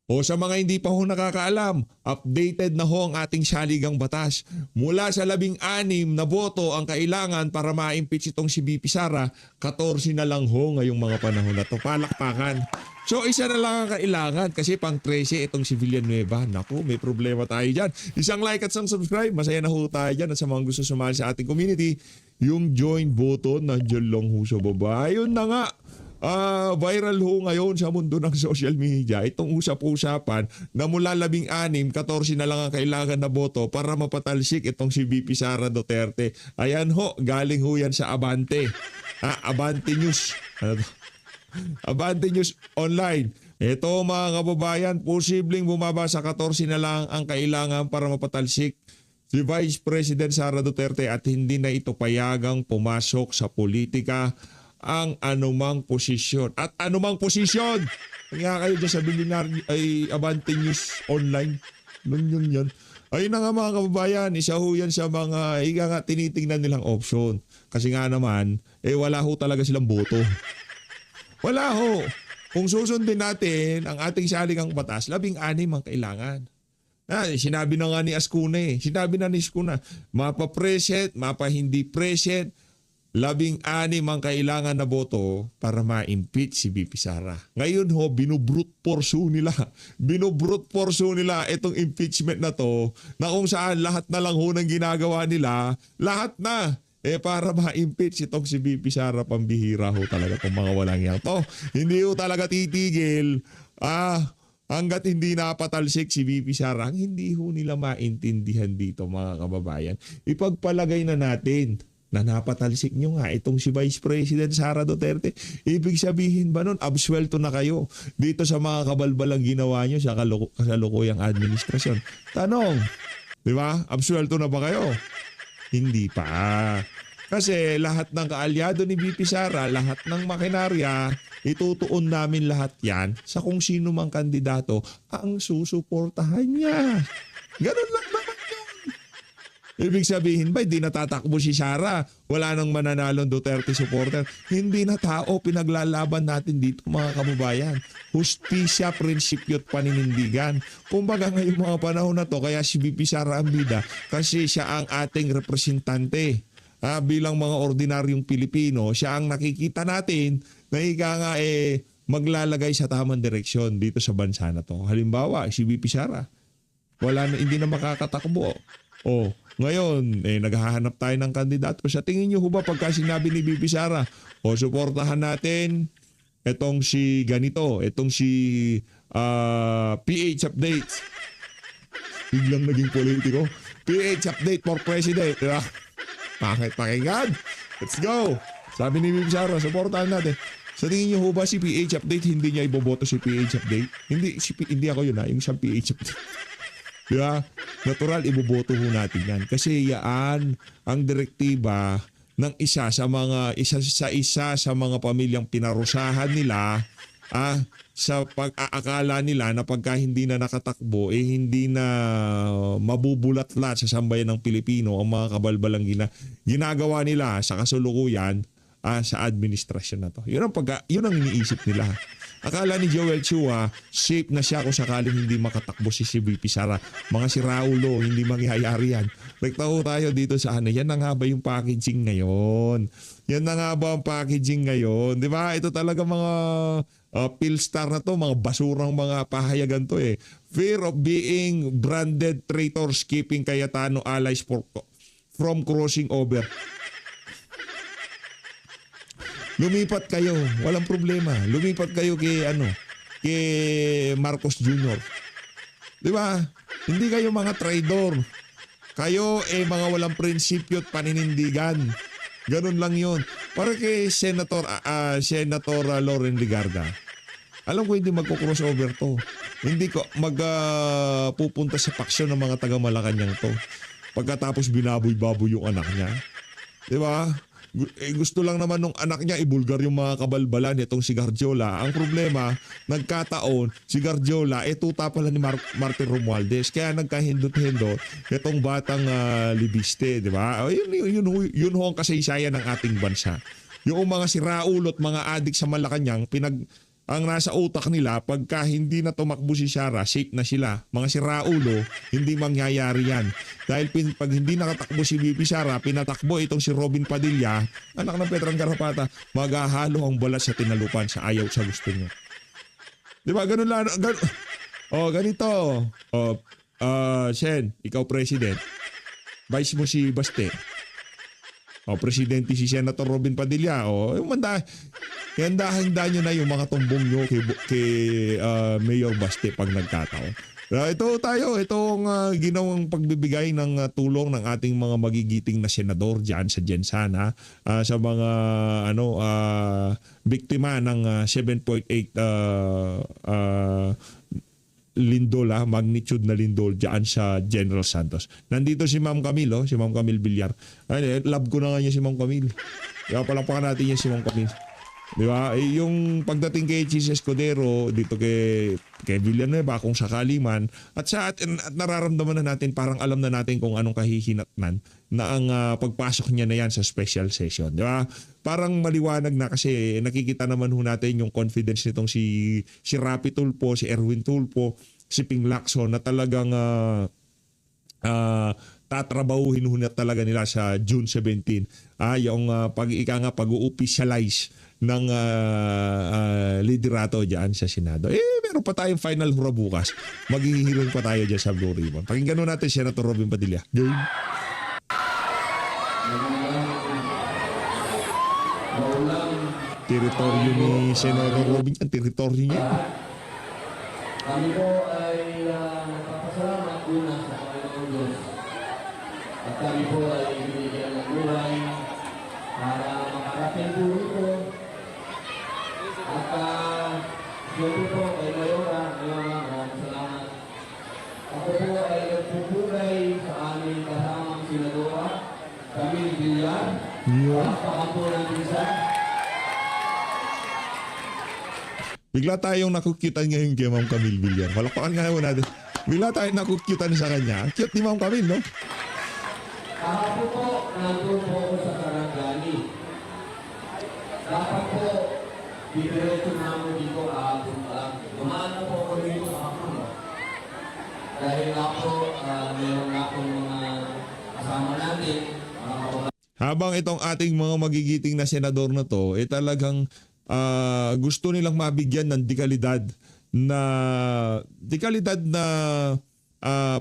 O sa mga hindi pa ho nakakaalam, updated na ho ang ating saligang batas. Mula sa 16 na boto ang kailangan para ma-impeach itong si VP Sara, 14 na lang ho ngayong mga panahon na to. Palakpakan. So isa na lang ang kailangan kasi pang 13 itong si Villanueva. Naku, may problema tayo dyan. Isang like at isang subscribe. Masaya na ho tayo dyan. At sa mga gusto sumali sa ating community, yung join button nandiyan lang ho sa baba. Ayun na nga. Viral ho ngayon sa mundo ng social media itong usap-usapan na mula 16, 14 na lang ang kailangan na boto para mapatalsik itong si VP Sara Duterte. Ayan ho, galing ho yan sa Abante. Abante News. Abante News Online. Ito mga kababayan, posibleng bumaba sa 14 na lang ang kailangan para mapatalsik si Vice President Sara Duterte at hindi na ito payagang pumasok sa politika ang anumang posisyon. At anumang posisyon! Kaya kayo dyan sa Bilinar ay Abante News Online. Yun. Ayun na nga mga kababayan, isa ho yan sa mga nga tinitingnan nilang option. Kasi nga naman, wala ho talaga silang boto. Wala ho. Kung susundin natin ang ating saligang batas, 16 ang kailangan. Sinabi na nga ni Ascuna Sinabi na ni Ascuna, mapa-present, mapa-hindi present, 16 ang kailangan na boto para ma-impeach si VP Sara. Ngayon ho, binubrute force nila itong impeachment na to na kung saan lahat na lang ho ng ginagawa nila, lahat na para ma-impeach itong si VP Sara. Pambihira ho talaga itong mga walang yan. To, hindi ho talaga titigil. Hanggat hindi napatalsik si VP Sara, hindi ho nila maintindihan dito mga kababayan. Ipagpalagay na natin na napatalsik nyo nga itong si Vice President Sara Duterte. Ibig sabihin ba nun, absuelto na kayo dito sa mga kabalbalang ginawa nyo sa kasalukuyang administrasyon? Tanong, di ba? Absuelto na ba kayo? Hindi pa. Kasi lahat ng kaalyado ni VP Sara, lahat ng makinarya, itutuon namin lahat yan sa kung sino mang kandidato ang susuportahan niya. Ganun lang naman. Ibig sabihin ba, hindi natatakbo si Sara? Wala nang mananalong Duterte supporter. Hindi na tao pinaglalaban natin dito mga kababayan. Hustisya, prinsipyo at paninindigan. Kumbaga ngayong mga panahon na to, kaya si VP Sara ang bida kasi siya ang ating representante. Bilang mga ordinaryong Pilipino, siya ang nakikita natin na maglalagay sa tamang direksyon dito sa bansa na to. Halimbawa, si VP Sara. Hindi na makakatakbo. Ngayon, naghahanap tayo ng kandidato. Sa tingin niyo ba pagka sinabi ni VP Sara, suportahan natin itong si ganito, itong si PH Updates. Biglang naging politiko. PH Update for President. Diba? Pakinggan. Let's go. Sabi ni VP Sara, suportahan natin. Sa tingin niyo ba si PH Update, hindi niya iboboto si PH Update? Hindi ako yun yung isang PH Update. Diba? Natural, iboboto ho natin yan. Kasi yan ang direktiba ng isa sa mga pamilyang pinarusahan nila sa pag-aakala nila na pagka hindi na nakatakbo, hindi na mabubulatlat sa sambayan ng Pilipino ang mga kabalbalang ginagawa nila sa kasulukuyan sa administrasyon na to. Yun ang iniisip nila. Akala ni Joel Chua, safe na siya kung sakaling hindi makatakbo si VP Sara. Mga si Raulo, hindi mangyayari yan. Rektaho tayo dito sa yan na nga ba yung packaging ngayon? Yan na nga ba ang packaging ngayon? Di ba? Ito talaga mga Philstar na to, mga basurang mga pahayagan to Fear of being branded traitors keeping Cayetano allies from crossing over. Lumipat kayo, walang problema. Lumipat kayo kay Marcos Jr. 'Di ba? Hindi kayo mga traidor. Kayo mga walang prinsipyo at paninindigan. Ganun lang 'yon. Para kay Senator Loren Legarda. Alam ko hindi magko-crossover to. Hindi ko pupunta sa paksyon ng mga taga Malacanang to. Pagkatapos binaboy-baboy yung anak niya. 'Di ba? Gusto lang naman nung anak niya ibulgar yung mga kabalbalan itong si Garjola. Ang problema, nagkataon, si Garjola, tuta pala ni Martin Romualdez. Kaya nagkahindot-hindot itong batang libiste, di ba? Yun ho ang kasaysayan ng ating bansa. Yung mga siraulo at mga adik sa Malacanang, ang nasa utak nila, pagka hindi na tumakbo si Sara, safe na sila. Mga siraulo, hindi mangyayari yan. Dahil pag hindi nakatakbo si VP Sara, pinatakbo itong si Robin Padilla, anak ng Petrang Garapata, maghahalo ang balat sa tinalupan sa ayaw sa gusto nyo. Di ba? Ganun lang. Ganito. Sen, ikaw president. Vice mo si Baste. Presidente si Senator Robin Padilla. Handa nyo na yung mga tumbong nyo kay Mayor Baste pag nagkataon. Itong ginawang pagbibigay ng tulong ng ating mga magigiting na senador dyan sa Jensana sa mga biktima ng 7.8 lindol, magnitude na lindol dyan sa General Santos. Nandito si Ma'am Camille, si Ma'am Camille Villar. Love ko na nga niya si Ma'am Camille. Kaya palakpakan natin niya si Ma'am Camille. Di ba? Yung pagdating kay Chis Escudero dito kay Villanueva kung sakali man at nararamdaman na natin, parang alam na natin kung anong kahihinatnan na ang pagpasok niya na yan sa special session. Di ba? Parang maliwanag na kasi nakikita naman ho natin yung confidence nitong si Rapi Tulfo, si Erwin Tulfo, si Ping Lacson na talagang tatrabahuhin ho na talaga nila sa June 17. Yung pag-u-officialize ng liderato dyan sa Senado. Meron pa tayong final hura bukas. Maghihilong pa tayo dyan sa Blue Ribbon. Pakinggan natin Senator Robin Padilla. Game. Teritoryo ni Senator Robin yan. Teritoryo niya. Kami po ay nagpapasalamat una sa Panginoon Diyos. At kami po ay binigyan ng buhay para makarating po ito. At siyempre po kay Mayora, maraming salamat. Ako po ay nagpupulay sa aming kasamang senadora, Camille Villar. Palakpakan po ng isa. Bigla tayong nakukyutan ngayon kay Ma'am Camille Villar. Palakpakan nga natin. Bigla tayong nakukyutan sa kanya. Cute ni Ma'am Camille, no? Kahapon po, nandun po ako sa Sarangani. Dapat po, diretso na ako dito kahapon pa lang. Dumaan na po ako dito kahapon. Dahil nga po, meron na akong mga kasama natin, mga kababayan. Habang itong ating mga magigiting na senador na to, talagang gusto nilang mabigyan ng dekalidad na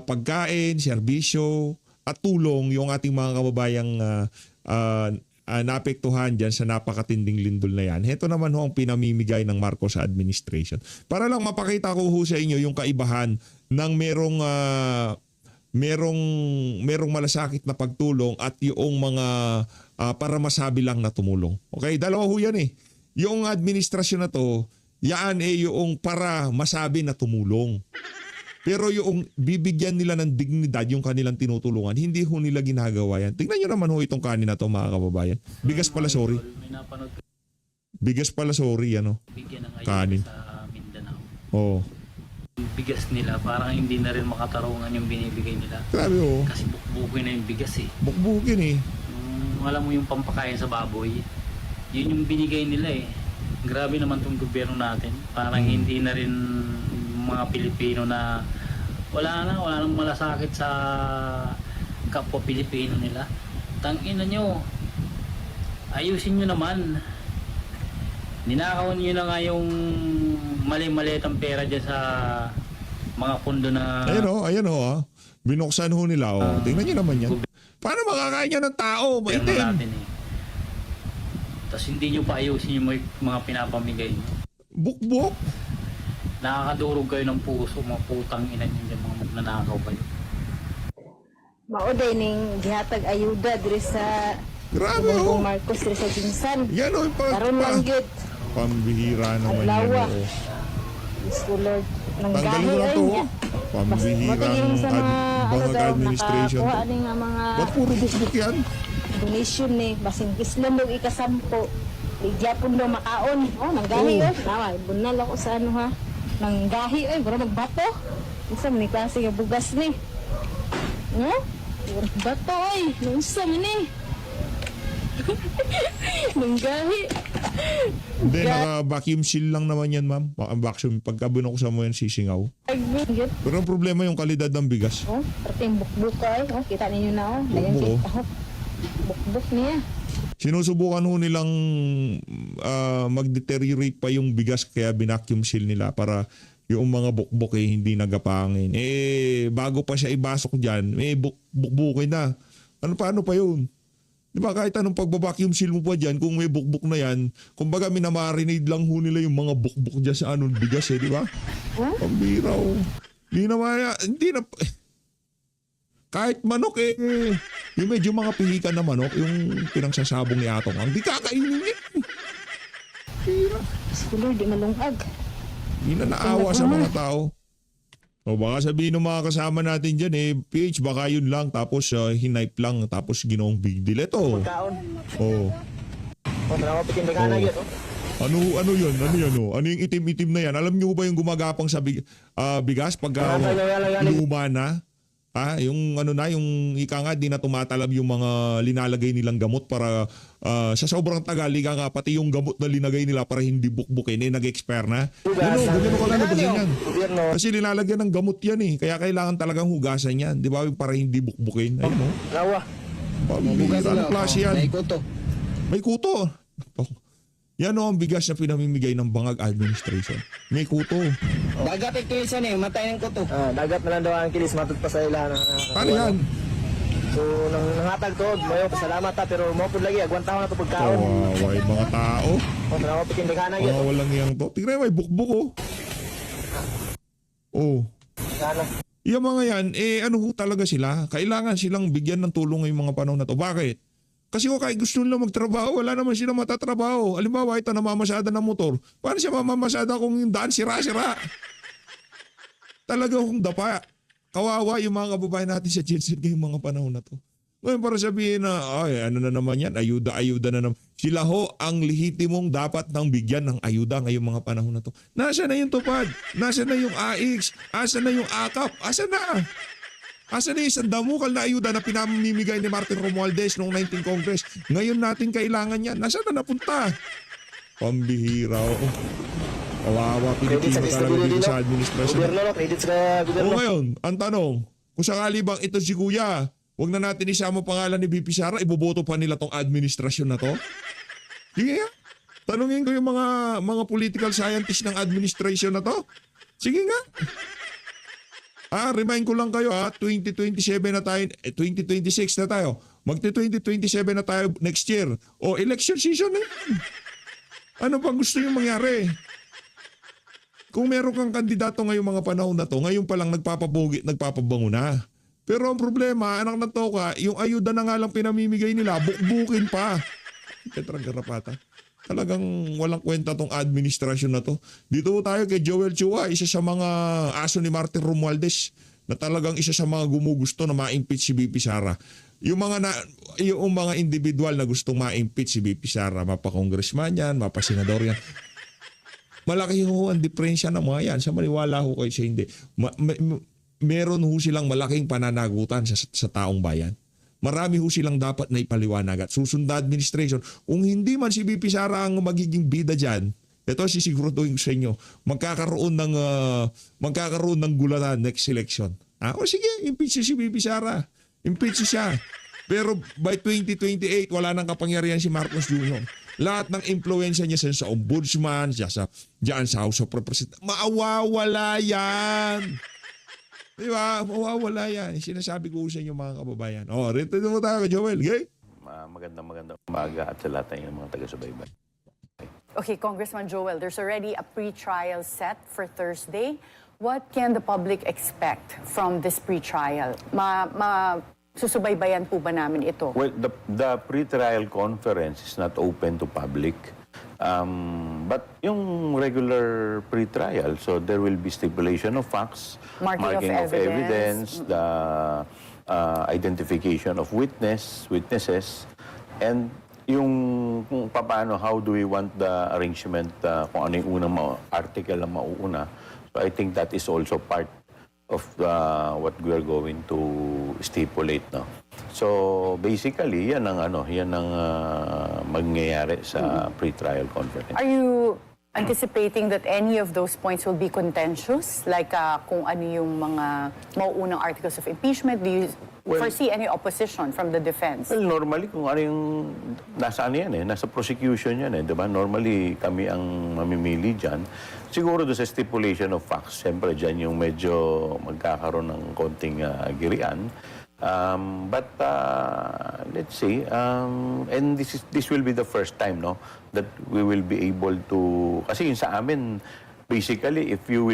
pagkain, serbisyo at tulong yung ating mga kababayang naapektuhan dyan sa napakatinding lindol na yan. Ito naman ho ang pinamimigay ng Marcos administration. Para lang mapakita ko ho sa inyo yung kaibahan ng merong malasakit na pagtulong at yung mga para masabi lang na tumulong. Okay, dalawa ho yan eh. Yung administrasyon na to, yan yung para masabi na tumulong. Pero yung bibigyan nila ng dignidad yung kanilang tinutulungan, hindi ho nila ginagawa yan. Tingnan nyo naman ho itong kanin na to, mga kababayan. Bigas pala, sorry. Bigas pala, sorry, Bigyan ng kanin. Sa Mindanao. Oo. Bigas nila, parang hindi na rin makatarungan yung binibigay nila. Grabe ho. Kasi bukbukin na yung bigas eh. Bukbukin eh. Alam mo yung pampakain sa baboy, yun yung binigay nila eh. Grabe naman tong gobyerno natin. Parang hindi na rin mga Pilipino na wala nang malasakit sa kapwa Pilipino nila. Tangina nyo, ayusin nyo naman. Ninakaw nyo na nga yung mali-malitang pera dyan sa mga pundo na... Ayan o. Binuksan ho nila. Tingnan nyo naman yan. Paano makakain yan ng tao? Gobyerno Maitim. natin eh. Tapos hindi nyo pa ayusin yung mga pinapamigay nyo. Bukbuk. Nakakadurog kayo ng puso, mga putang ina nyo dyan, mga magnanakaw kayo. Mauday ning gihatag ayuda diri sa Grabe Bongbong ho. Marcos diri sa Jinsan. Yan o. Karon lang gyud Pambihira naman yan. Adlaw. Oo. scholar ng Tanggalin gahi mo lang ay to. niya. Pambihira Mataging sa mga bangag administration. nakakuha ni nga mga Ba't puro bukbuk yan? donation ni basin kislam og ikasampo. Igyapon daw makaon. Oh, nang gahi Oh. Nawa, bunal ako sa ano ha. Nang gahi ay bro magbato. Isa man ni klase nga bugas ni. No? Bato ay, unsa man ni? Nang gahi. Hindi, naka-vacuum seal lang naman yan, ma'am. Vacuum. Pagka binuksan mo yan, sisingaw. Git. Pero ang problema yung kalidad ng bigas. Oh, pati yung bukbuk ko ay. Oh, kita ninyo na oh. Ayan Bukbuk, si oh. Bukbuk niya. Sinusubukan ho nilang mag-deteriorate pa yung bigas kaya binacuum seal nila para yung mga bukbok hindi nagapangin. Bago pa siya ibasok dyan, bukbukin na. Paano pa yun? Di ba kahit anong pagbabacuum seal mo pa dyan, kung may bukbok na yan, kumbaga minamarinade lang ho nila yung mga bukbok dyan sa bigas di ba? Huh? Pambira ho. Hindi na, kahit manok yung medyo mga pihikan na manok, yung pinangsasabong ni Atong, hindi kakainin yun. Pira. Siguro di malungag. Hindi na naawa sa mga tao. O baka sabihin ng mga kasama natin dyan PH, baka yun lang, tapos hinipe lang, tapos ginoong big deal. Ito. Kaon. Oh. O, tara ko pitin ka na yun. Ano yun? Ano yung itim-itim na yan? Alam niyo ba yung gumagapang sa bigas pag luma na? Yung yung ika nga, di na tumatalab yung mga linalagay nilang gamot para sa sobrang tagal, ika nga, pati yung gamot na linagay nila para hindi bukbukin, nag-expire na. Gano'n ka lang nabasin yan. Kasi linalagyan ng gamot yan Kaya kailangan talagang hugasan yan. Di ba? Para hindi bukbukin. Ayun o. Lawa. Anong klase yan? May kuto. May kuto. Yan ang bigas na pinamimigay ng Bangag Administration. May kuto. Dagat ikilisan matay ng kuto. Dagat na lang daw ang kilis matut pa sa ila. Ano yan? So, nangatag to, mayo, pasalamat pero mo po lagi, agwantaw na to pagkaon. Kawawa yung mga tao. O, tara ko pitin ka na yun. Mga walang iyang to. Tignan may bukbuk Sana. Yung mga yan, ano ho talaga sila? Kailangan silang bigyan ng tulong ngayong mga panahon na to. Bakit? Kasi kahit gusto nila magtrabaho, wala naman sila matatrabaho. Halimbawa, ito namamasada ng motor. Paano siya mamamasada kung yung daan sira-sira? Talaga kung dapa. Kawawa yung mga kababayan natin sa Jensen ngayong mga panahon na to. Ngayon para sabihin na, ano na naman yan, ayuda na naman. Sila ho ang lehitimong dapat nang bigyan ng ayuda ngayong mga panahon na to. Nasaan na yung tupad? Nasaan na yung AX? Asan na yung AKAP? Asan na? Asan na isang damukal na ayuda na pinamimigay ni Martin Romualdez noong 19 Congress? Ngayon natin kailangan yan. Nasaan na napunta? Pambihira. Kawawa, Pilipino talaga dito sa administrasyon. Gobyerno, no? Credits ka, gobyerno. Ngayon, ang tanong, kung sakali bang ito si Kuya, huwag na natin isama pangalan ni VP Sara, iboboto pa nila tong administrasyon na to? Sige nga. Tanungin ko yung mga political scientist ng administration na to. Sige nga. Remind ko lang kayo 2027 na tayo, 2026 na tayo. Magti-2027 na tayo next year. Election season na yan. Ano pa gusto nyo mangyari? Kung meron kang kandidato ngayong mga panahon na to, ngayon pa lang nagpapabango na. Pero ang problema, anak na to ka, yung ayuda na nga lang pinamimigay nila, bukbukin pa. Petrang garapata. Talagang walang kwenta tong administrasyon na to. Dito tayo kay Joel Chua, isa sa mga aso ni Martin Romualdez na talagang isa sa mga gumugusto na ma-impeach si VP Sara. Yung mga individual na gustong ma-impeach si VP Sara, mapa-congressman yan, mapa-senador yan. Malaki ho ang diferensya ng mga yan. Sa maniwala ho kayo siya hindi. Meron ho silang malaking pananagutan sa taong bayan. Marami ho silang dapat na ipaliwanag at susunda administration. Kung hindi man si VP Sara ang magiging bida dyan, ito sisiguraduhin ko sa inyo, magkakaroon ng gulatan next election. Sige, impeach si VP Sara. Impeach siya. Pero by 2028, wala nang kapangyarihan si Marcos Jr. Lahat ng influensya niya sa ombudsman, diyan sa House of Representatives, maawawala yan. Diba? Mawawala yan. Sinasabi ko sa inyo mga kababayan. Rito mo tayo, Joel. Okay? Magandang umaga at sa lahat ng mga taga-subaybay. Okay, Congressman Joel, there's already a pre-trial set for Thursday. What can the public expect from this pre-trial? Susubaybayan po ba namin ito? Well, the pre-trial conference is not open to public. But yung regular pre-trial, so there will be stipulation of facts, Marking of evidence, the identification of witnesses, and yung kung paano, how do we want the arrangement, kung ano yung unang article na mauuna. So I think that is also part of what we are going to stipulate. No? So basically, yan ang mangyayari sa pre-trial conference. Are you anticipating that any of those points will be contentious? Like kung ano yung mga mauunang articles of impeachment? Do you foresee any opposition from the defense? Well, normally kung ano yung nasa prosecution yan di ba? Normally kami ang mamimili diyan. Siguro do sa stipulation of facts, siyempre diyan yung medyo magkakaroon ng konting girian. But let's see, and this will be the first time, no, that we will be able to, kasi yun sa amin, basically, if you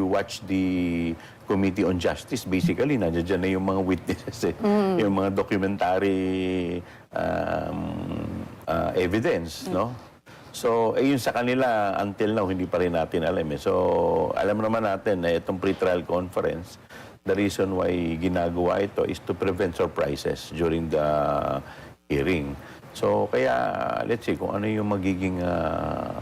watch the Committee on Justice, basically, nandiyan na yung mga witnesses, yung mga documentary evidence, no? So, yun sa kanila, until now, hindi pa rin natin alam. So, alam naman natin na itong pre-trial conference, the reason why ginagawa ito is to prevent surprises during the hearing. So, kaya, let's see kung ano yung magiging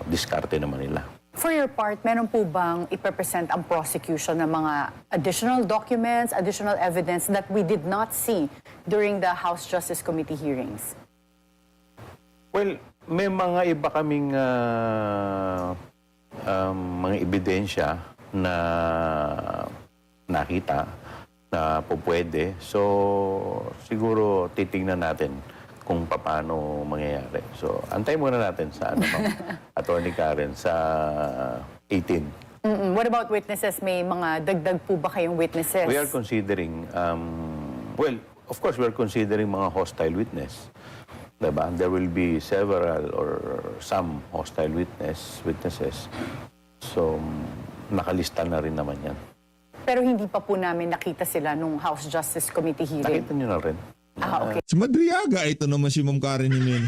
diskarte naman nila. For your part, meron po bang ipepresent ang prosecution ng mga additional documents, additional evidence that we did not see during the House Justice Committee hearings? Well, may mga iba kaming mga ebidensya na nakita na pupwede. So, siguro titingnan natin kung paano mangyayari. So, antay muna natin sa Attorney Karen sa 18. What about witnesses? May mga dagdag po ba kayong witnesses? We are considering, well, of course, we are considering mga hostile witness. Diba? There will be several or some hostile witnesses. So, nakalista na rin naman yan. Pero hindi pa po namin nakita sila nung House Justice Committee hearing. Nakita nyo na rin. Okay. Si Madriaga, ito naman si Ma'am Karen Jimenez.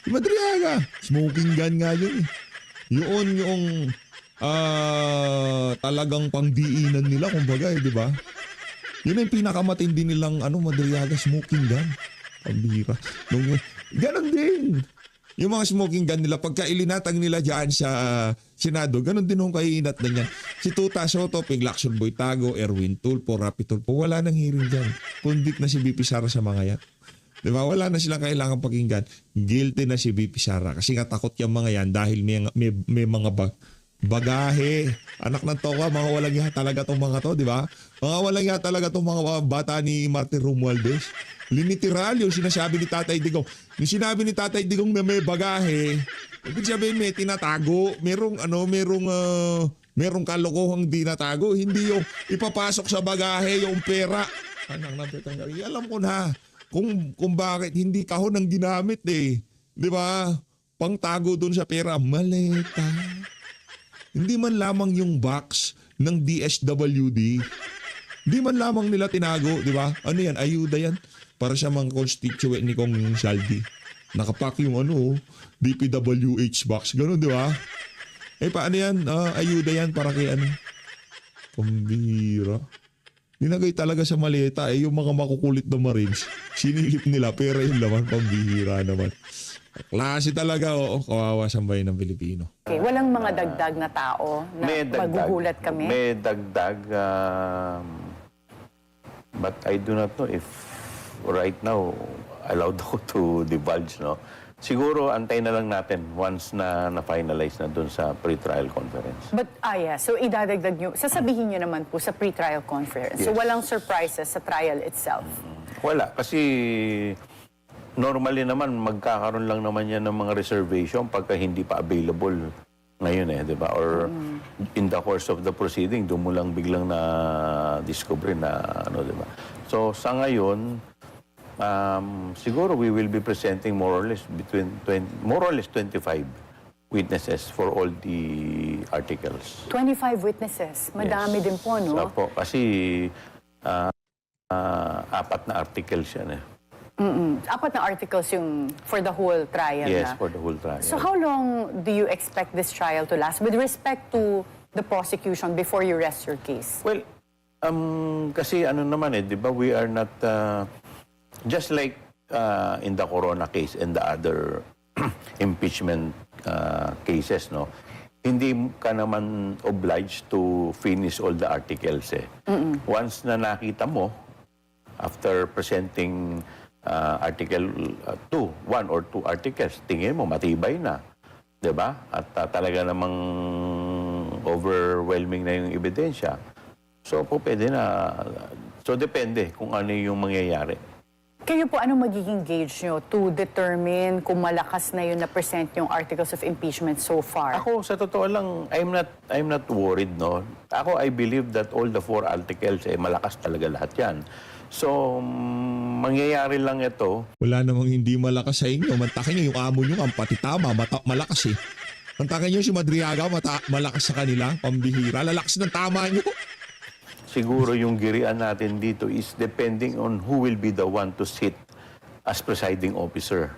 Si Madriaga, smoking gun nga yun eh. Yun yung talagang pangdiinan nila, kumbaga di ba? Yun yung pinakamatindi nilang Madriaga, smoking gun. Pambira. Ganon din. Yung mga smoking gun nila, pagka ilinatag nila dyan sa Senado, ganon din yung kainat na niyan. Si Tuta Soto, Piglaction Boy Tago, Erwin Tulfo, Rapi Tulfo, wala nang hearing dyan. Convict na si BP Sara sa mga yan. Diba? Wala na silang kailangan pakinggan. Guilty na si BP Sara. Kasi nga takot yung mga yan dahil may mga bagahe. Anak ng toka, mga walang iya talaga tong mga to, di ba? Mga walang iya talaga tong mga bata ni Martin Romualdez. Literal yung sinasabi ni Tatay Digong. Yung sinabi ni Tatay Digong na may bagahe, ibig sabihin may tinatago, merong kalokohang dinatago. Hindi yung ipapasok sa bagahe yung pera. Alam ko na kung bakit hindi kahon ang ginamit eh. Di ba? Pangtago dun sa pera, maleta. Hindi man lamang yung box ng DSWD. Hindi man lamang nila tinago, di ba? Ano yan? Ayuda yan. Para sa mga constituent ni Kong Saldi. Nakapak yung DPWH box. Ganun, di ba? Paano yan? Ayuda yan para kay Pambira. Ninagay talaga sa maleta. Yung mga makukulit na Marines, sinilip nila. Pero yung laman, pambihira naman. Klase talaga, kawawa sa bayan ng Pilipino. Okay, walang mga dagdag na tao na magugulat kami? May dagdag. But I do not know if right now allowed ako to divulge, no? Siguro antay na lang natin once na na-finalize na dun sa pre-trial conference. But, so idadagdag nyo, sasabihin nyo naman po sa pre-trial conference. Yes. So walang surprises sa trial itself? Wala, kasi normally naman magkakaroon lang naman yan ng mga reservation pagka hindi pa available ngayon di ba? Or in the course of the proceeding, doon mo lang biglang na-discover na di ba? So sa ngayon, siguro we will be presenting more or less 25 witnesses for all the articles. 25 witnesses. Madami din po, no? Opo, kasi 4 na articles yan 4 na articles yung for the whole trial Yes, na. for the whole trial. So how long do you expect this trial to last with respect to the prosecution before you rest your case? Well, kasi naman di ba, we are not, just like in the Corona case and the other impeachment cases, no? Hindi ka naman obliged to finish all the articles Once na nakita mo after presenting Article 2, 1 or 2 articles, tingin mo matibay na. 'Di ba? At talaga namang overwhelming na yung ebidensya. So po pwede na. So depende kung ano yung mangyayari. Kayo po, anong magiging gauge nyo to determine kung malakas na yun na-present yung articles of impeachment so far? Ako, sa totoo lang, I'm not worried, no? Ako, I believe that all the 4 articles, malakas talaga lahat yan. So, mangyayari lang ito. Wala namang hindi malakas sa inyo. Mantakin nyo yung amo nyo, ang pati tama, malakas eh. Mantakin nyo si Madriaga, malakas sa kanila, pambihira. Lalakas ng tama nyo. Siguro yung girian natin dito is depending on who will be the one to sit as presiding officer.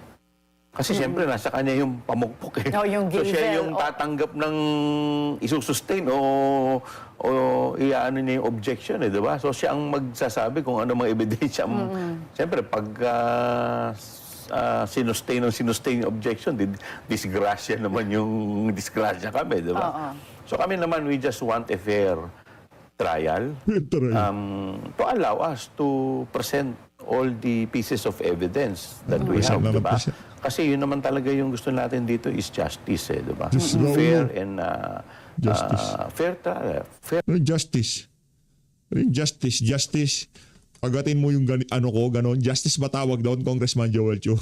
Kasi siyempre, nasa kanya yung pamukpok eh. Oh, yung so siya gavel, yung tatanggap ng isusustain o iaano niya yung objection eh, di ba? So siya ang magsasabi kung ano mga ebidensya. Siyempre, pag sinustain yung objection, disgrasya naman yung disgrasya kami, di ba? So kami naman, we just want a fair trial to allow us to present all the pieces of evidence that we have, di ba? Kasi yun naman talaga yung gusto natin dito is justice, eh, di ba? Fair and fair trial. Fair. Justice. Justice. Pagatin mo yung ganon. Justice ba tawag doon, Congressman Joel Chu?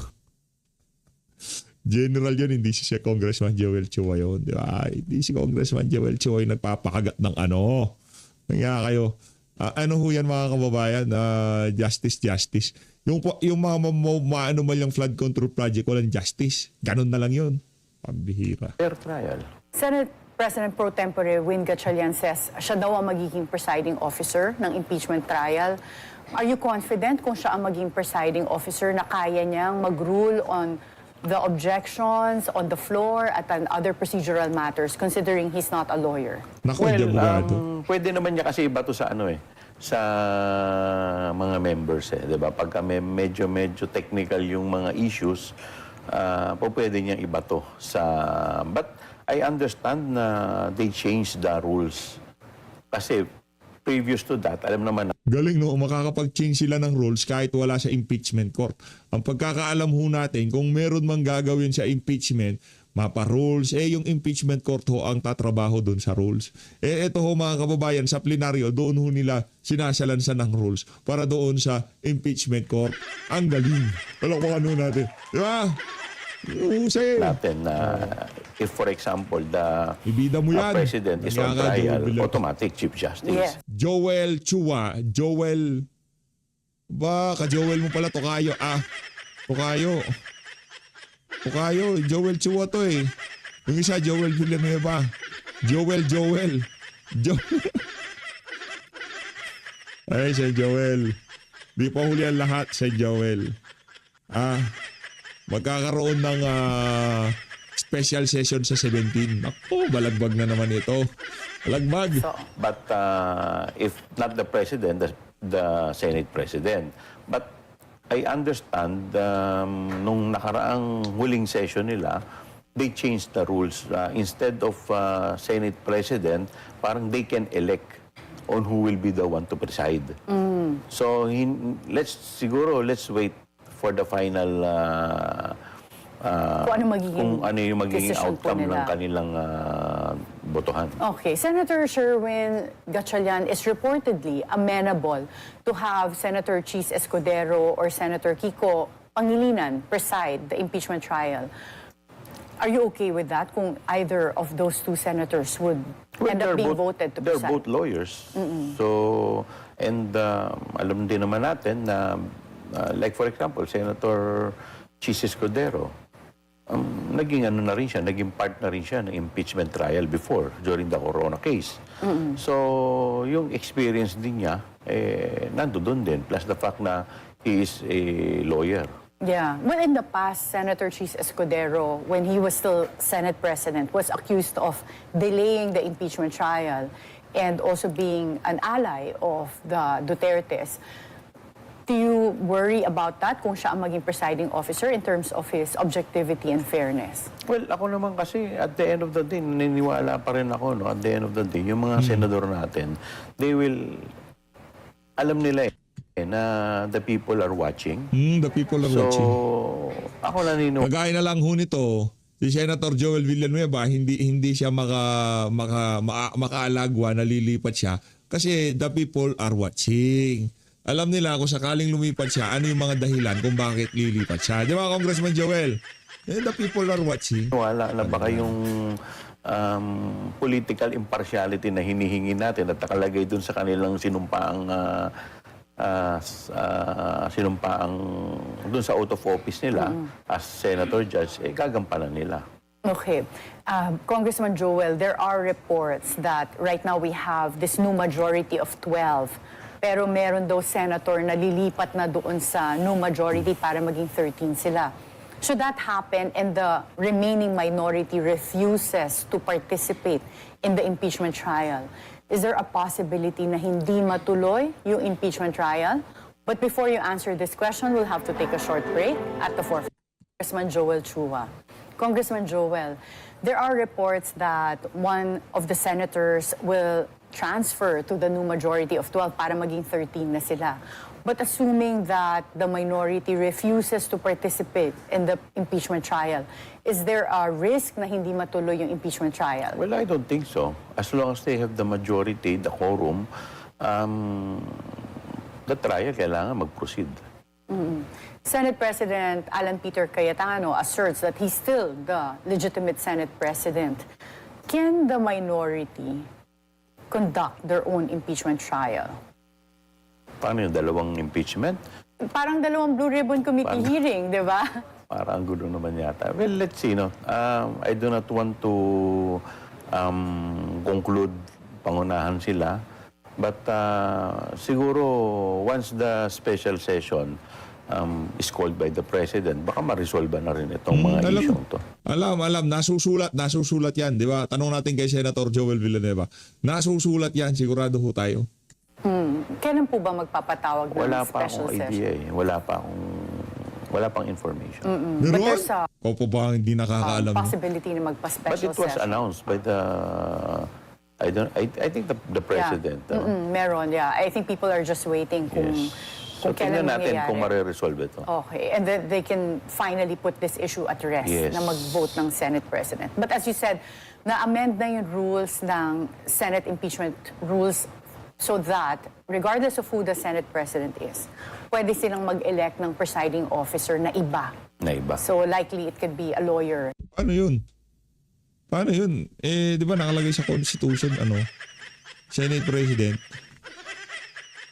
General yun, hindi si Congressman Joel Chu yun. Di ba? Hindi si Congressman Joel Chu yung nagpapakagat ng ano. Kaya kayo, ano ho yan mga kababayan? Justice. Yung mga maanumal yung flood control project, walang justice. Ganon na lang yun. Pambihira. Fair trial. Senate President Pro Tempore Win Gatchalian says siya daw ang magiging presiding officer ng impeachment trial. Are you confident kung siya ang maging presiding officer na kaya niyang mag-rule on the objections on the floor at on other procedural matters, considering he's not a lawyer? Naku, hindi abogado. Pwede naman niya kasi iba to sa sa mga members, eh, 'di ba? Pagka medyo technical yung mga issues, pwede niyang iba to but I understand na they changed the rules. Kasi previous to that, alam naman Galing no, makakapag-change sila ng rules kahit wala sa impeachment court. Ang pagkakaalam ho natin, kung meron mang gagawin sa impeachment, mapa-rules, yung impeachment court ho ang tatrabaho doon sa rules. Ito ho mga kababayan, sa plenaryo, doon ho nila sinasalansan ng rules para doon sa impeachment court. Ang galing. Palakpakan ho natin. Di ba? Husay. natin na if for example the Ibida mo yan. president is on Nangyaka, trial, Joel. automatic Chief Justice. Yeah. Joel Chua. Joel. Ka-Joel mo pala, Tokayo. Tokayo. Joel Chua to eh. Yung isa, Joel Villanueva. Joel. Ay, si Joel. Di pa huli ang lahat, si Joel. Magkakaroon ng special session sa 17. Ako, balagbag na naman ito. Balagbag. But if not the president, the Senate President. But I understand nung nakaraang huling session nila, they changed the rules. Instead of Senate President, parang they can elect on who will be the one to preside. So let's wait for the final kung ano yung magiging decision po outcome nila. ng kanilang botohan. Okay, Senator Sherwin Gatchalian is reportedly amenable to have Senator Chis Escudero or Senator Kiko Pangilinan preside the impeachment trial. Are you okay with that kung either of those two senators would end up being voted to They're preside? both lawyers. So, and alam din naman natin na like for example, Senator Chis Escudero, naging naging part na rin siya ng impeachment trial before, during the Corona case. So, yung experience din niya, nandoon din. Plus the fact na he is a lawyer. Yeah. Well, in the past, Senator Chis Escudero, when he was still Senate President, was accused of delaying the impeachment trial and also being an ally of the Dutertes. Do you worry about that kung siya ang maging presiding officer in terms of his objectivity and fairness? Well, ako naman kasi, at the end of the day, naniniwala pa rin ako, at the end of the day, yung mga senador natin, they will, alam nila na the people are watching. The people are So, watching. ako naniniwala. Kagaya na lang ho nito, si Senator Joel Villanueva, hindi siya makaalagwa, nalilipat siya kasi the people are watching. Alam nila kung sakaling lumipat siya, ano yung mga dahilan kung bakit lilipat siya. Di ba, Congressman Joel? The people are watching. Wala na baka yung political impartiality na hinihingi natin at nakalagay dun sa kanilang sinumpaang dun sa out of office nila as senator judge, gagampanan nila. Okay. Congressman Joel, there are reports that right now we have this new majority of 12. Pero meron daw senator na lilipat na doon sa new majority para maging 13 sila. Should that happen and the remaining minority refuses to participate in the impeachment trial, is there a possibility na hindi matuloy yung impeachment trial? But before you answer this question, we'll have to take a short break at the 4th. Congressman Joel Chua. Congressman Joel, there are reports that one of the senators will transfer to the new majority of 12 para maging 13 na sila. But assuming that the minority refuses to participate in the impeachment trial, is there a risk na hindi matuloy yung impeachment trial? Well, I don't think so. As long as they have the majority, the quorum, the trial kailangan mag-proceed. Senate President Alan Peter Cayetano asserts that he's still the legitimate Senate President. Can the minority conduct their own impeachment trial? Paano yung dalawang impeachment? Parang dalawang Blue Ribbon Committee hearing, di ba? Parang gulo naman yata. Well, let's see, no? I do not want to conclude pangunahan sila. But siguro, once the special session is called by the President, baka ma-resolve na rin itong mga issue to. Alam, nasusulat yan, di ba? Tanong natin kay Senator Joel Villanueva. Nasusulat yan, sigurado ho tayo. Kailan po ba magpapatawag ng Wala pa special akong session? idea eh. Wala pang information. But there's a Kung po ba hindi nakakaalam? possibility na But magpa-special it was session. announced by the, I think the President. Meron, yeah. I think people are just waiting kung, Yes. So, kung kailan tingnan natin mangyayari. kung mariresolve ito. Okay, and then they can finally put this issue at rest Yes. na mag-vote ng Senate President. But as you said, na-amend na yung rules ng Senate impeachment rules so that regardless of who the Senate President is, pwede silang mag-elect ng presiding officer na iba. Na iba. So likely it could be a lawyer. Paano yun? Paano yun? Di ba nakalagay sa Constitution, Senate President?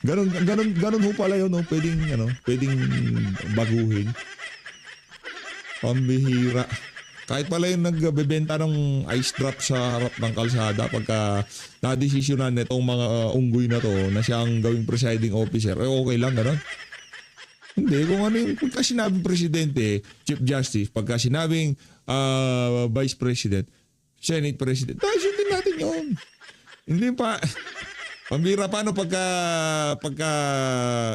Ganun ho pala yun, no? Pwedeng baguhin. Pambihira. Kahit pala yung nagbebenta ng ice drop sa harap ng kalsada pagka nadesisyonan nitong mga unggoy na to na siyang gawing presiding officer, okay lang, gano'n? Hindi, kung ano yung pagka sinabing presidente, Chief Justice, pagka sinabing Vice President, Senate President, tayo din natin yun. Hindi pa, pambira paano pagka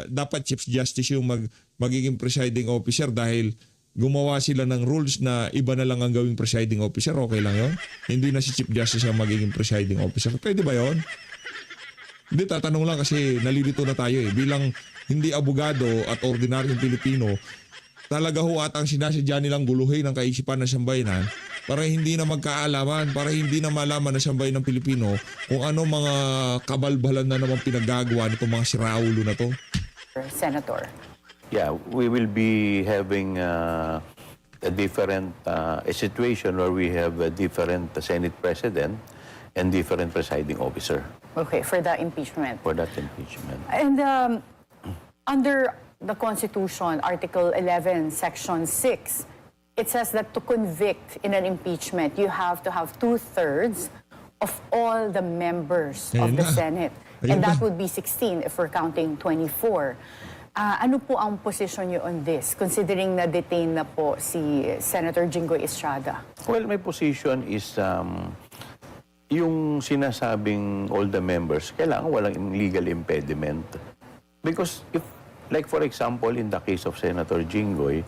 dapat Chief Justice yung magiging presiding officer dahil gumawa sila ng rules na iba na lang ang gawing presiding officer, okay lang yun? Hindi na si Chief Justice ang magiging presiding officer. Pwede ba yun? Hindi, tatanong lang kasi nalilito na tayo eh. Bilang hindi abogado at ordinaryong Pilipino, talaga ho at ang sinasadya nilang guluhin ng kaisipan ng sambayanan para hindi na magkaalaman, para hindi na malaman ng sambayan ng Pilipino kung ano mga kabalbalan na naman pinagagawa nitong mga siraulo na to. Senator. Yeah, we will be having a different a situation where we have a different Senate President and different presiding officer Okay, for the impeachment. for that impeachment. And under the Constitution, Article 11, Section 6, it says that to convict in an impeachment, you have to have 2/3 of all the members of Ayun the na. Senate. Ayun And that na. would be 16 if we're counting 24. Ano po ang position niyo on this, considering na-detain na po si Senator Jinggoy Estrada? Well, my position is yung sinasabing all the members, kailangan walang legal impediment. Because if, like for example, in the case of Senator Jinggoy,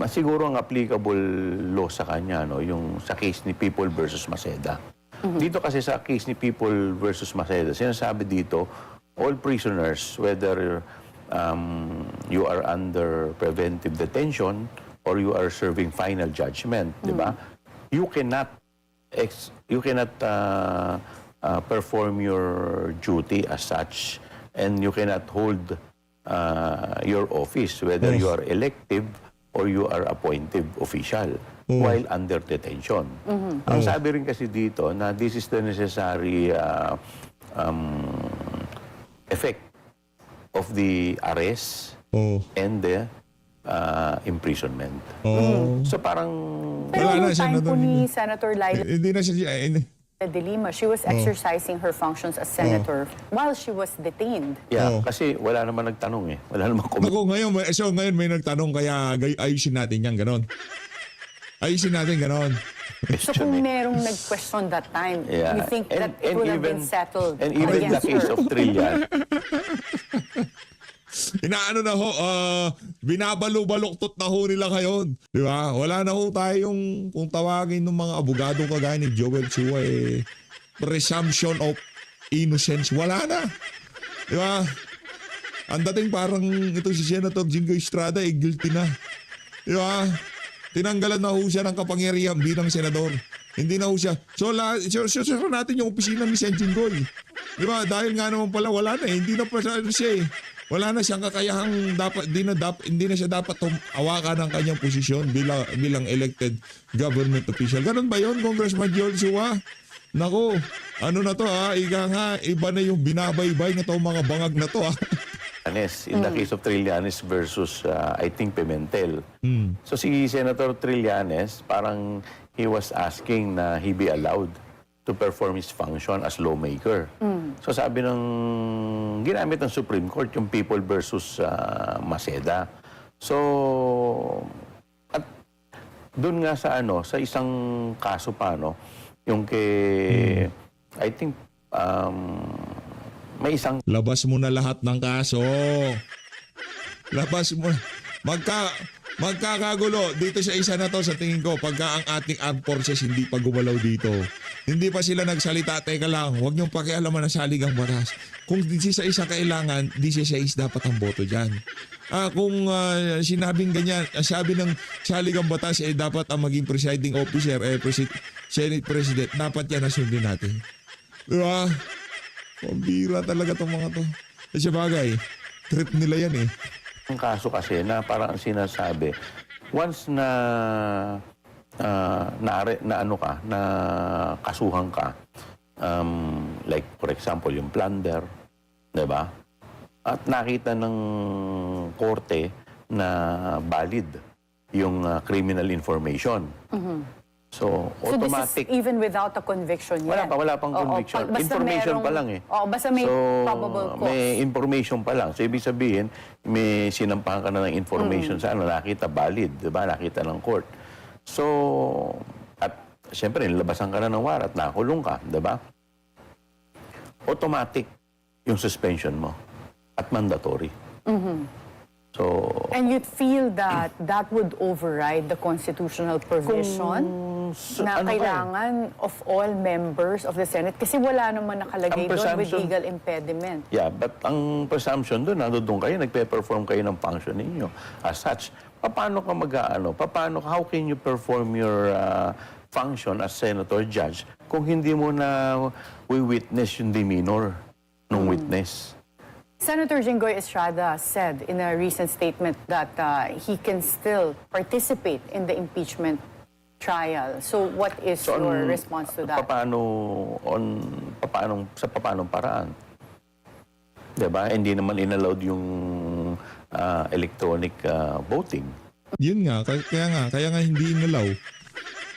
siguro ang applicable law sa kanya, no, yung sa case ni People versus Maceda. Dito kasi sa case ni People versus Maceda, sinasabi dito, all prisoners, whether you are under preventive detention or you are serving final judgment, di ba? You cannot perform your duty as such, and you cannot hold your office, whether you are elective or you are appointive official, while under detention. Ang sabi rin kasi dito na this is the necessary effect of the arrest Oh. and the imprisonment. Oh. So parang Pero Wala na, nung time Senator po Lina. ni Senator Laila Hindi na siya, de Lima, she was exercising her functions as senator while she was detained. yeah, Oh. kasi wala naman nagtanong eh. Wala naman comment. Ako ngayon may nagtanong kaya ayusin natin yan, ganon. Ayusin natin, ganon. So kung merong nag-question that time, Yeah. you think that it would have been settled And even the against case her? of Trillian, Inaano na ho, binabaluktot na ho nila ngayon. Di ba? Wala na ho tayong, kung tawagin ng mga abogado kagaya ni Joel Chua, presumption of innocence. Wala na. Di ba? Ang dating parang ito si Senator Jingo Estrada, guilty na. Di ba? Tinanggalan na ho siya ng kapangyarihan bilang senador. Hindi na ho siya. So natin yung opisina ni Sen Jinggoy. Di ba? Dahil nga naman pala wala na eh. Hindi na pa siya eh. Wala na siyang kakayahang hindi na siya dapat awakan ng kanyang posisyon bilang elected government official. Ganun ba yun, Congressman Joel Chua? Nako, ano na to ha? Iba na yung binabaybay na to, mga bangag na to ha. in the case of Trillanes versus, I think, Pimentel. So si Senator Trillanes, parang he was asking na he be allowed to perform his function as lawmaker. So sabi ng ginamit ng Supreme Court yung People versus Maceda. So at doon nga sa sa isang kaso pa yung kay I think may isang Labas mo na lahat ng kaso. Labas mo. Magkakagulo dito sa isa na to sa tingin ko pagka ang ating armed forces hindi pa gumalaw dito. Hindi pa sila nagsalita. Teka lang, huwag niyong pakialaman ang saligang batas. Kung di sa isa kailangan, di sa is dapat ang boto dyan. Kung sinabing ganyan, sabi ng saligang batas dapat ang maging presiding officer, Senate President, dapat yan na sundin natin. Diba? Pambira talaga itong mga to. Kasi bagay, trip nila yan eh. ang kaso kasi na parang sinasabi, once na kasuhan ka, like for example yung plunder, 'di ba? At nakita ng korte na valid yung criminal information. So, automatic. So this is even without a conviction yet? Wala pang conviction. Basta Information pa lang eh. Basta may probable cause. May information pa lang. So, ibig sabihin, may sinampahan ka na ng information sa nakita valid, di ba? Nakita ng court. So, at siyempre, nilabasan ka na ng warat, nakulong ka, di ba? Automatic yung suspension mo at mandatory. So, And you'd feel that that would override the constitutional provision na kailangan of all members of the Senate kasi wala naman nakalagay doon with legal impediment. Yeah, but ang presumption doon, nandun kayo, nagpe-perform kayo ng function ninyo. As such, paano ka how can you perform your function as senator judge kung hindi mo na witness yung demeanor ng witness? Senator Jinggoy Estrada said in a recent statement that he can still participate in the impeachment trial. So what is your response to that? Sa paanong paraan? Diba? Hindi naman inallowed yung electronic voting. Yun nga, kaya nga hindi inalaw.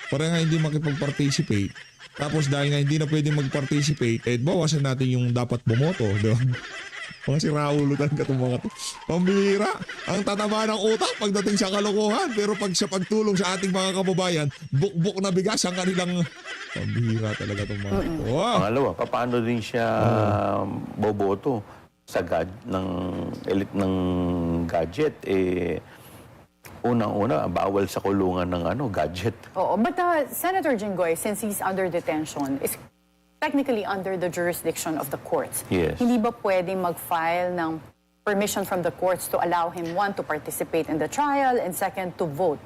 Para nga hindi makipag-participate. Tapos dahil nga hindi na pwede mag-participate, bawasan natin yung dapat bumoto, di ba? Mga siraulutan ka itong mga to. Pambihira. Ang tataba ng utak pagdating sa kalokohan. Pero pag sa pagtulong sa ating mga kababayan, bukbuk na bigas ang kanilang... Pambihira talaga itong mga to. Wow. Pangalawa, paano din siya boboto sa ng gadget? Unang-una, bawal sa kulungan ng gadget. Oo, but Senator Jinggoy, since he's under detention, is technically under the jurisdiction of the courts. Yes. Hindi ba pwedeng mag-file ng permission from the courts to allow him, one, to participate in the trial, and second, to vote.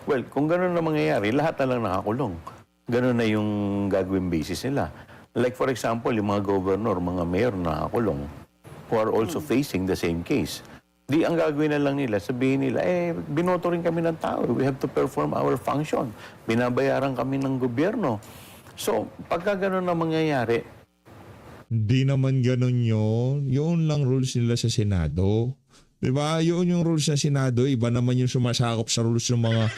Well, kung gano'n na mangyayari, lahat na lang nakakulong. Gano'n na yung gagawin basis nila. Like for example, yung mga governor, mga mayor na nakakulong, who are also facing the same case. Di ang gagawin na lang nila, sabihin nila, binoto rin kami ng tao. We have to perform our function. Binabayaran kami ng gobyerno. So, pagka gano'n na mangyayari, Hindi naman ganun yun. Yun lang rules nila sa Senado. Diba? Yun yung rules ng Senado. Iba naman yung sumasakop sa rules ng mga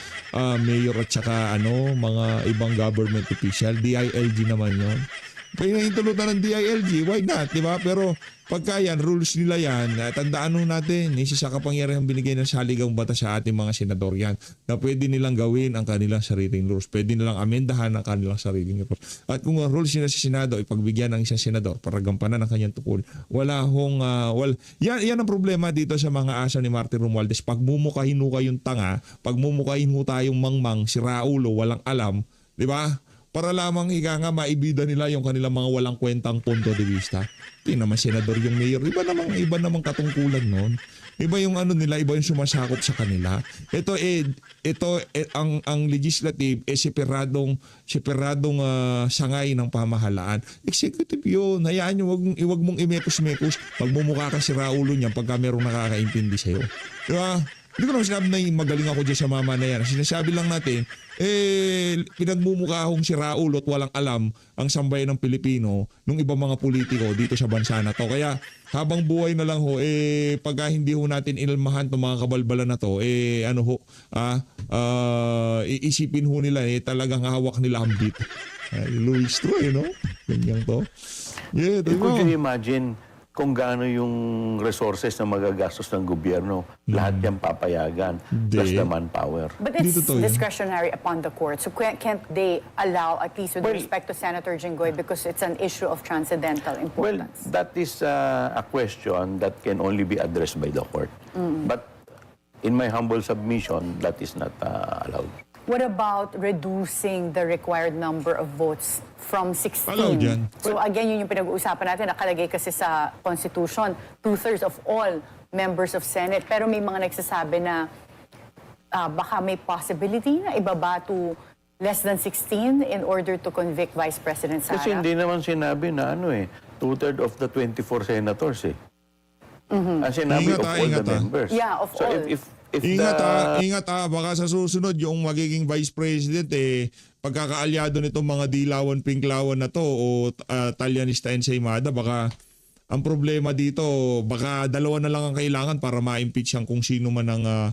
mayor at saka mga ibang government official. DILG naman yun. Pinahintulutan ng DILG, why not? Diba? Pero pagka yan, rules nila yan, tandaan nun natin, isa sa kapangyarihang binigay ng saligang batas sa ating mga senador yan, na pwede nilang gawin ang kanilang sariling rules. Pwede nilang amendahan ang kanilang sariling rules. At kung ang rules nila sa Senado, ipagbigyan ng isang senador para gampanan ang kanyang tukol, yan ang problema dito sa mga asa ni Martin Romualdez. Pagmumukahin ho kayong tanga, pagmumukahin ho tayong mangmang, si Raulo, walang alam, di ba? Para lamang maibida nila yung kanilang mga walang kwentang punto de vista. Hindi naman senador yung mayor. Iba namang katungkulan nun. Iba yung nila, iba yung sumasakop sa kanila. Ito ang legislative separadong sangay ng pamahalaan. Executive yun. Hayaan nyo, wag mong imekos-mekos. Pagmumukha ka si Raulo niyan pagka merong nakakaintindi sa'yo. Diba? Hindi ko naman sinabi na magaling ako dyan sa mama na yan. Sinasabi lang natin, pinagmumukha akong si Raulo at walang alam ang sambayan ng Pilipino nung ibang mga politiko dito sa bansa na to. Kaya habang buhay na lang ho, pagka hindi ho natin inalmahan itong mga kabalbalan na to, iisipin ho nila, talagang hawak nila ang beat. Louis Troy, no? Ganyan to. Yeah, could you imagine kung gaano yung resources na magagastos ng gobyerno, lahat yan papayagan, plus the manpower. But it's Dito to, yan. discretionary upon the court. So can't they allow, at least with Well, respect to Senator Jinggoy, because it's an issue of transcendental Well, importance? that is a question that can only be addressed by the court. But in my humble submission, that is not allowed. What about reducing the required number of votes from 16? Allowed yan. So again, yun yung pinag-uusapan natin. Nakalagay kasi sa Constitution, 2/3 of all members of Senate. Pero may mga nagsasabi na baka may possibility na ibaba to less than 16 in order to convict Vice President Sara. Kasi hindi naman sinabi na 2/3 of the 24 senators Ang sinabi of all the members. Yeah, of so all. If Ingat baka sa susunod yung magiging vice president pagkakaalyado nitong mga dilawan pinklawan na to o Talyanista Ensaymada, baka ang problema dito, baka dalawa na lang ang kailangan para ma-impeach ang kung sino man ang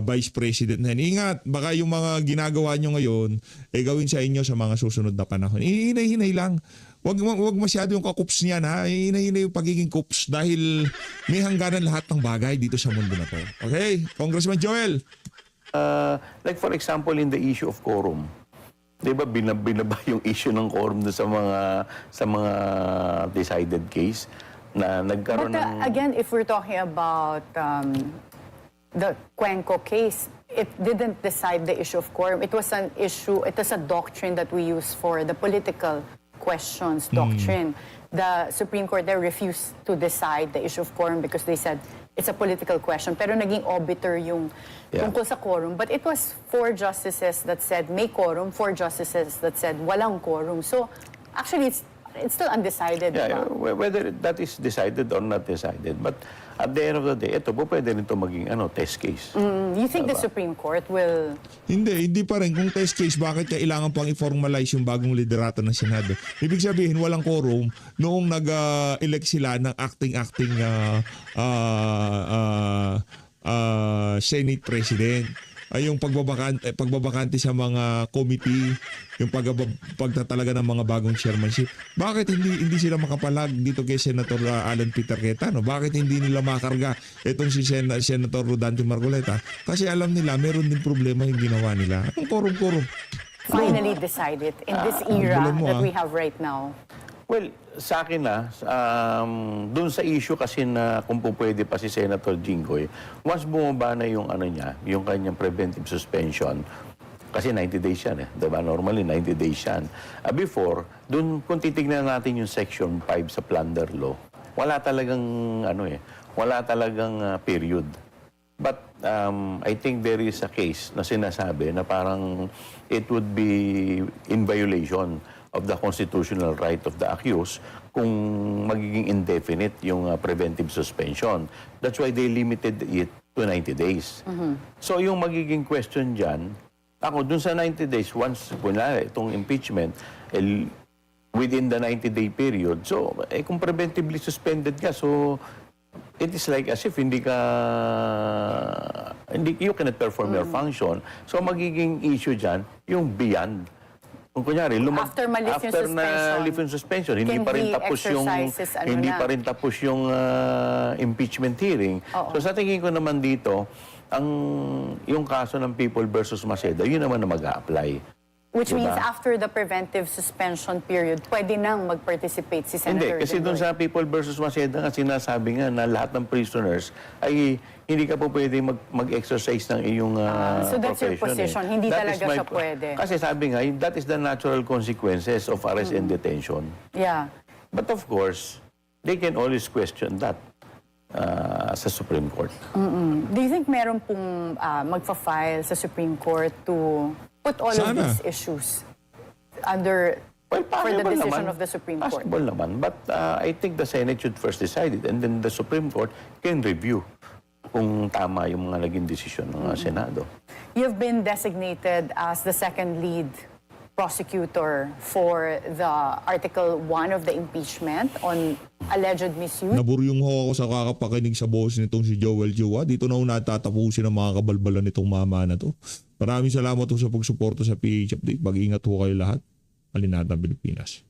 vice president na yan. Ingat, baka yung mga ginagawa nyo ngayon gawin sa inyo sa mga susunod na panahon. Hinay-hinay lang. Wag masyado yung kakups niyan, ha. Hinay-hinay yung pagiging kups dahil may hangganan lahat ng bagay dito sa mundo na to. Okay? Congressman Joel. like for example, in the issue of quorum, di ba binaba yung issue ng quorum doon sa mga decided case na nagkaroon But ng... again, if we're talking about the Cuenco case, it didn't decide the issue of quorum. It was an issue, it was a doctrine that we use for the political questions doctrine. The Supreme Court there refused to decide the issue of quorum because they said it's a political question. Pero naging obiter yung tungkol sa quorum. But it was 4 justices that said may quorum, 4 justices that said walang quorum. So actually, it's still undecided. Yeah, diba? whether that is decided or not decided. But at the end of the day, ito po pwede rin ito maging test case. You think the Supreme Court will... Hindi pa rin. Kung test case, bakit kailangan pang i-formalize yung bagong liderato ng Senado? Ibig sabihin, walang quorum noong nag-elect sila ng acting Senate President. Ay yung pagbabakante sa mga committee, yung pagtatalaga ng mga bagong chairmanship. Bakit hindi sila makapalag dito kay Senator Alan Peter Cayetano? Bakit hindi nila makarga itong si Senator Rodante Marcoleta? Kasi alam nila meron din problema yung ginawa nila. Anong quorum? finally decide it in this era gulo mo, that we have right now? Well, sa akin dun sa issue kasi na kung po pwede pa si Senator Jinggoy, once bumaba na yung yung kanyang preventive suspension, kasi 90 days yan diba? Normally 90 days yan. Before, dun kung titignan natin yung Section 5 sa Plunder Law, wala talagang period. But I think there is a case na sinasabi na parang it would be in violation of the constitutional right of the accused kung magiging indefinite yung preventive suspension. That's why they limited it to 90 days. So yung magiging question dyan, ako dun sa 90 days, once kunwari itong impeachment, within the 90-day period, so kung preventively suspended ka, so it is like as if you cannot perform your function. So magiging issue dyan, yung beyond. Kung kunyari, After malifting na suspension, lifting suspension, hindi can pa rin be tapos yung exercises, ano hindi na? pa rin tapos yung impeachment hearing. Oo. So sa tingin ko naman dito, yung kaso ng People versus Maceda, yun naman na mag-a-apply. Which Diba? means after the preventive suspension period, pwede nang mag-participate si Senator Hindi, kasi doon Jinggoy. sa People versus Maceda nga sinasabi nga na lahat ng prisoners ay hindi ka po pwede mag-exercise ng iyong So that's your profession. position, hindi That talaga is my siya pwede. Kasi sabi nga, that is the natural consequences of arrest and detention. Yeah. But of course, they can always question that sa Supreme Court. Do you think meron pong magfa-file sa Supreme Court to put all of Sana. these issues under Well, for the possible decision naman. of the Supreme Court? Possible naman. But I think the Senate should first decide it and then the Supreme Court can review kung tama yung mga naging desisyon ng Senado. You've been designated as the second lead prosecutor for the Article 1 of the impeachment on alleged misuse. Naburyong ho ako sa kakapakinig sa boss nitong si Joel Jua. Dito na ho natatapusin ang mga kabalbalan nitong mama na to. Maraming salamat ho sa pagsuporta sa PH Update. Mag-ingat ho kayo lahat. Malinatang Pilipinas.